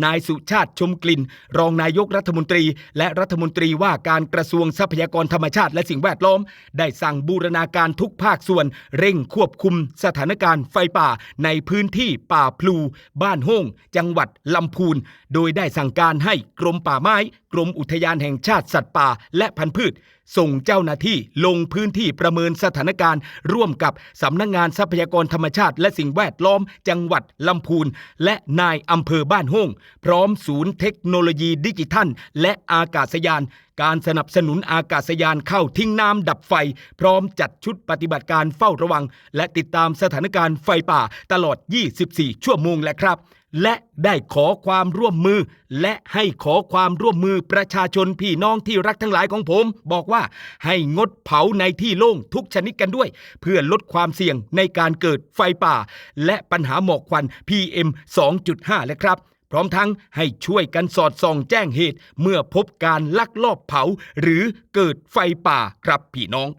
นายสุชาติชมกลิ่นรองนายกรัฐมนตรีและรัฐมนตรีว่าการกระทรวงทรัพยากรธรรมชาติและสิ่งแวดล้อมได้สั่งบูรณาการทุกภาคส่วนเร่งควบคุมสถานการณ์ไฟป่าในพื้นที่ป่าพลูบ้านโฮ่งจังหวัดลำพูนโดยได้สั่งการให้กรมป่าไม้กรมอุทยานแห่งชาติสัตว์ป่าและพันธุ์พืชส่งเจ้าหน้าที่ลงพื้นที่ประเมินสถานการณ์ร่วมกับสำนักงานทรัพยากรธรรมชาติและสิ่งแวดล้อมจังหวัดลำพูนและนายอำเภอบ้านโฮ่งพร้อมศูนย์เทคโนโลยีดิจิทัลและอากาศยานการสนับสนุนอากาศยานเข้าทิ้งน้ำดับไฟพร้อมจัดชุดปฏิบัติการเฝ้าระวังและติดตามสถานการณ์ไฟป่าตลอด 24 ชั่วโมงแหละครับและได้ขอความร่วมมือและให้ขอความร่วมมือประชาชนพี่น้องที่รักทั้งหลายของผมบอกว่าให้งดเผาในที่โล่งทุกชนิดกันด้วยเพื่อลดความเสี่ยงในการเกิดไฟป่าและปัญหาหมอกควัน PM 2.5 และครับพร้อมทั้งให้ช่วยกันสอดส่องแจ้งเหตุเมื่อพบการลักลอบเผาหรือเกิดไฟป่าครับพี่น้อง